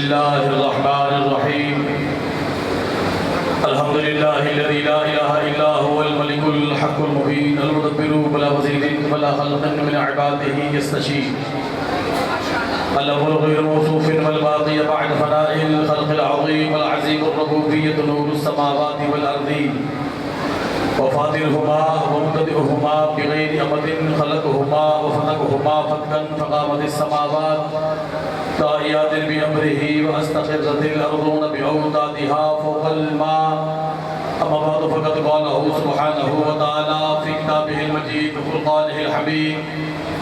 الله الرحمن الرحيم الحمد لله الذي لا إله إلا هو الملك الحق المبين المدبر بلا وزير ولا خلق من عباده يستشير الأول غير موصوف والباقي بعد فناء الخلق العظيم العزيم الربوبية نور السماوات والأرضين وفاطرهما ومبتدئهما بغير أمد خلقهما وفلقهما فتكا فقامت السماوات طائرات بأمره واستقرت الأرضون بأوتادها فوق الماء أما بعد فقد قاله سبحانه وتعالى في كتابه المجيد وفرقانه الحميد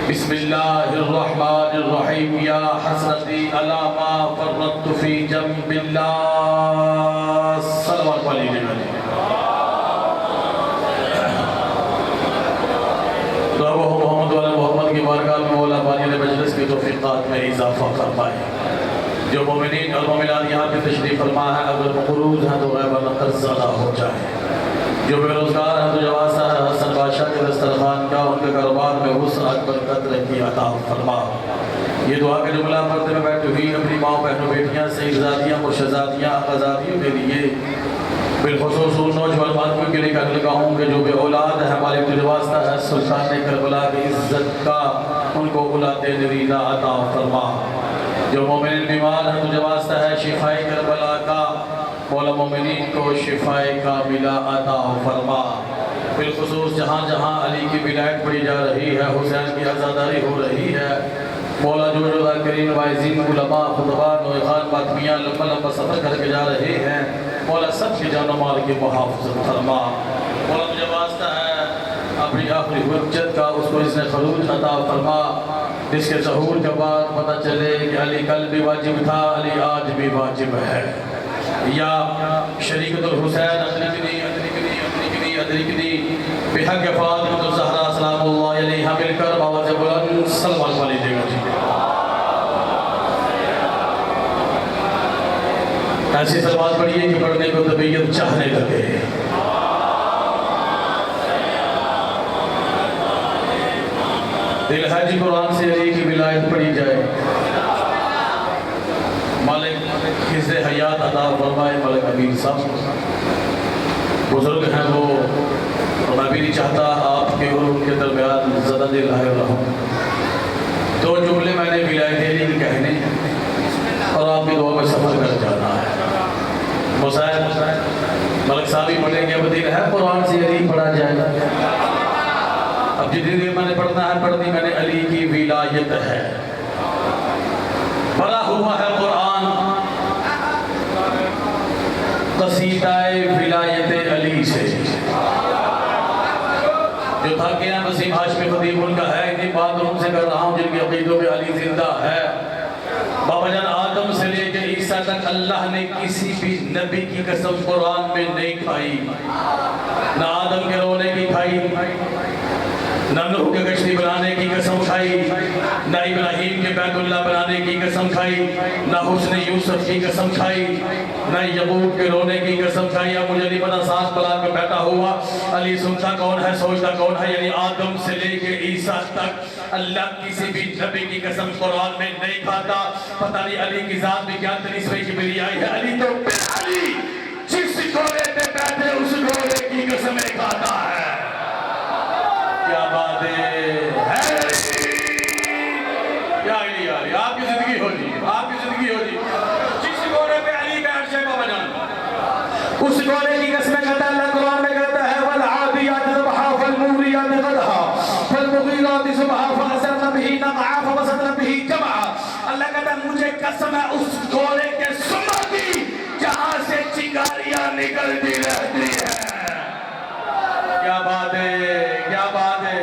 بسم الله الرحمن الرحيم يا حسرتي على ما فرطت في جنب الله صلوات علیہ محمد والا محمد کی بارگاہ میں مولا بانی نے مجلس کی توفیقات میں اضافہ فرمائے جو مومنین اور مومنات یہاں پہ تشریف فرما ہے اگر مقروض ہیں تو غیباً قرض ادا ہو جائے جو بے روزگار ہیں تو جو واسطہ ہے حسن بادشاہ کے دسترخوان کا ان کے کاروبار میں وسعت برکت رکھی عطا فرما یہ دعا کے جملہ پردے میں بیٹھی ہوئی اپنی ماں بہنوں بیٹیاں سیدزادیاں مرشدزادیاں آقازادیوں کے لیے بالخصوص ان نوجوان آدمیوں کے لیے کہنے لگا ہوں کہ جو بے اولاد ہے مالک جو واسطہ ہے سلطان کربلا کی عزت کا ان کو اولاد نریدہ عطا فرما جو مومن بیمار ہے تجھے واسطہ ہے شفائے کربلا کا مولا مومنین کو شفائے کاملہ عطا فرما بالخصوص جہاں جہاں علی کی ولایت پڑھی جا رہی ہے حسین کی عزاداری ہو رہی ہے مولا جو ذاکرین وائزین علماء خطبان نوخان ماتمیاں لمبا لمبا سفر کر کے جا رہے ہیں مولا سب کی جان و مال کی محافظت فرما مولا مجھے واسطہ ہے اپنی آخری حجت کا اس کو اس نے خروج عطا فرما جس کے ظہور کے بعد پتہ چلے کہ علی کل بھی واجب تھا علی آج بھی واجب ہے یا شریکت الحسین ادرکنی بحق فاطمہ الزہرا سلام اللہ علیہ مل کر باوض بلند سلمان والی دے گا ایسی سلوات پڑھیے کہ پڑھنے کو طبیعت چاہنے لگے دل ہے جی قرآن سے علی کی ولایت پڑھی جائے مالک حفظ حیات عطا فرمائے ملک امیر صاحب بزرگ ہیں وہ اور میں بھی نہیں چاہتا آپ کے اور ان کے درمیان زدہ دل آئے رہوں دو جملے میں نے ولایت علی کی کہنے اور آپ کی دعا میں سفر کر جانا ہے مسائل ملک صاحب ہی پڑھیں گے بدین ہے قرآن سے علی پڑھا جائے اب جتنی دیر میں نے پڑھنا ہے پڑھنی میں نے علی کی ولایت ہے بڑا ہوا ہے قرآن قصیدہ ولایت علی سے جو تھا کہ وسیم ہاشمی خطیب ان کا ہے اتنی بات ان سے کر رہا ہوں جن کے عقیدوں میں علی زندہ ہے بابا جان آدم سے لے کے عیسیٰ تک اللہ نے کسی بھی نبی کی قسم قرآن میں نہیں کھائی نہ آدم کے رونے کی کھائی نہ نوح کے کشتی بنانے کی قسم کھائی نہ ابراہیم کے بیت اللہ بنانے کی قسم کھائی نہ حسن یوسف کی قسم کھائی نہ یعقوب کے رونے کی قسم کھائی اب مجھے نہیں پتا سانس پلا کے بیٹھا ہوا علی سنتا کون ہے سوچتا کون ہے یعنی آدم سے لے کے عیسیٰ تک اللہ کسی بھی نبی کی قسم قرآن میں نہیں کھاتا پتہ نہیں علی کی ذات بھی کیا تنیسوے کی ملی آئی ہے علی تو علی جس گھوڑے پہ بیٹھے اس گھوڑے کی قسمیں کھاتا ہے کیا بات ہے یا علی آپ کی زندگی ہو جی آپ کی زندگی ہو جی جس گھوڑے پہ علی بیٹھ جائے بابا جان اس گھوڑے کی قسمیں کہتا ہے اللہ قرآن میں کہتا ہے والعادیات ضبحا فالموریات غدحا فالمغیرات صبحا فأثرن به نقعا فوسطن به جمعا اللہ کہتا ہے مجھے قسم ہے اس گھوڑے کے سمہ کی جہاں سے چنگاریاں نکلتی رہتی ہیں کیا بات ہے کیا بات ہے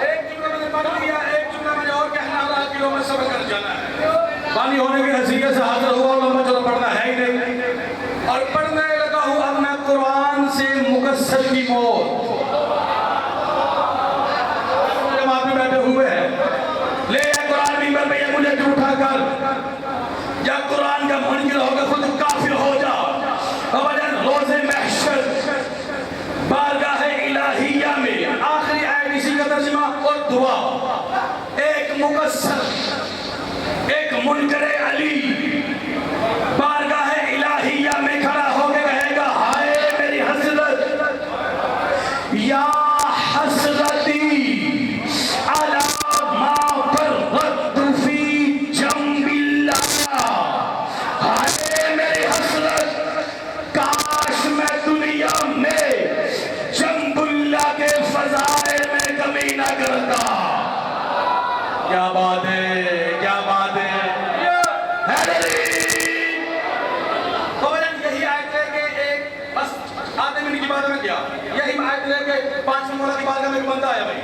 ایک جملہ میں نے پڑھ دیا ایک جملہ میں نے اور کہنا رہا کلوں میں سبق کر جانا ہے بانی ہونے کی حیثیت سے حاضر ہوا اور میں چلو پڑھنا ہے ہی نہیں اور پڑھنے لگا ہوں اب میں قرآن سے مقصد کی موت جماعت میں بیٹھے ہوئے ہیں لے یا قرآن ممبر پہ یا مجھے کیوں اٹھا کر یا قرآن کا منکر ہوگا خود کافر ہو جا بابا جان روز محشر بارگاہ الہیہ میں آخری آیت اسی کا ترجمہ اور دعا ایک مقصر ایک منکر علی بارگاہ الہیہ میں کھڑا ہو کے کہے گا ہائے میری حسرت یا حسرتی علی ما فرطت فی جنب اللہ، ہائے میری حسرت کاش میں دنیا میں جنب اللہ کے فضائل میں کمی نہ کرتا۔ کیا بات ہے، کیا بات ہے، یہی آیت لے کے ایک بس آدھے منٹ کی بات میں کیا، یہی آیت لے کے 5 مولا کی بات میں ایک بندہ آیا بھائی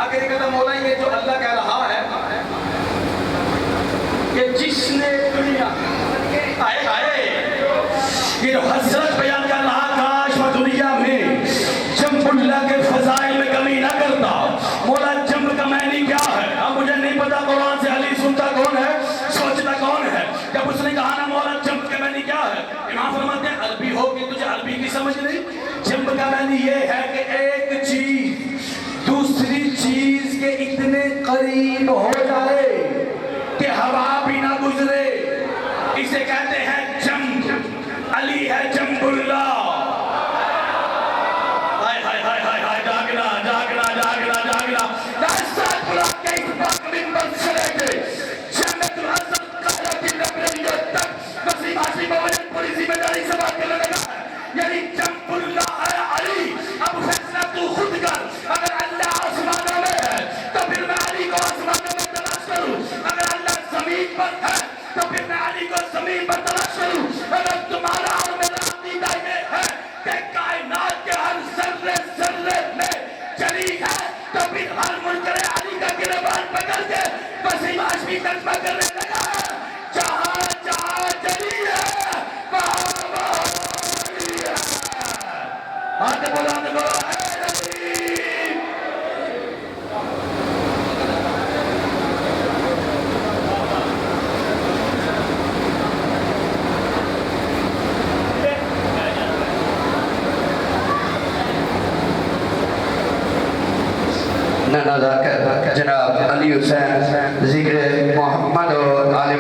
آگے یہ کہتا مولا یہ جو اللہ کہہ رہا ہے کہ جس نے دنیا آئے یہ جو حسرت بیان کر رہا کاش وہ دنیا میں جنب اللہ کے فضائل میں کمی نہ کرتا۔ مولا جنب کا معنی کیا ہے؟ اب مجھے نہیں پتا قرآن سے علی سنتا کون ہے سوچتا کون ہے۔ جب اس نے کہا نا مولا جنب کا معنی کیا ہے، امام فرماتے ہیں عربی ہوگی تجھے عربی کی سمجھ نہیں، جنب کا معنی یہ ہے کہ ایک چیز دوسری چیز کے اتنے قریب ہو جائے کہ ہوا بھی نہ گزرے، اسے کہتے ہیں جنب۔ علی ہے جنب اللہ۔ ہائے ہائے ہائے ہائے ہائے جاگنا جاگنا جاگنا جاگنا دستات بلا کے اس وقت منبر سے لے کے جنت الحسن قاعدہ کی نبریت تک وسیم حاشم موجن پوری ذمہ داری سے بات کرنے لگا ہے، یعنی جنب اللہ ہے علی۔ اب فیصلہ تو خود کر، اگر اللہ آسمانوں میں ہے تو پھر میں علی کو آسمانوں میں تلاش کروں، اگر اللہ زمین پر ہے تو پھر میں علی کو زمین پر تلاش کروں، اگر تمہارا اور میرا عقیدہ یہ ہے کہ کائنات کے ہر ذرے ذرے میں جلی ہے تو پھر ہر منکر علی کا گریبان پکڑ کے وسیم ہاشمی ترجمہ کرنے لگا ہے جہاں جہاں جلی ہے وہاں وہاں علی ہے۔ ہاتھ بلند کرو اے علی۔ جناب علی حسین ذکر محمد اور عالم